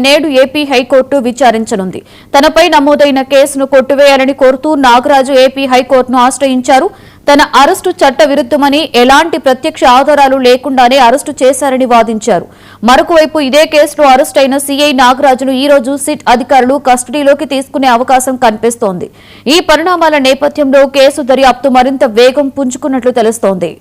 నేడు AP high court విచారించనుంది. తనపై నమోదైన కేసును కొట్టివేయాలని కోరుతూ నాగరాజు ఏపీ హైకోర్టును ఆశ్రయించారు. తన అరెస్టు చట్ట విరుద్ధమని, ఎలాంటి ప్రత్యక్ష ఆధారాలు లేకుండానే అరెస్టు చేశారని వాదించారు. మరొకవైపు ఇదే కేసులో అరెస్ట్ అయిన సీఐ నాగరాజును ఈ రోజు సిట్ అధికారులు కస్టడీలోకి తీసుకునే అవకాశం కనిపిస్తోంది. ఈ పరిణామాల నేపథ్యంలో కేసు దర్యాప్తు మరింత వేగం పుంజుకున్నట్లు తెలుస్తోంది.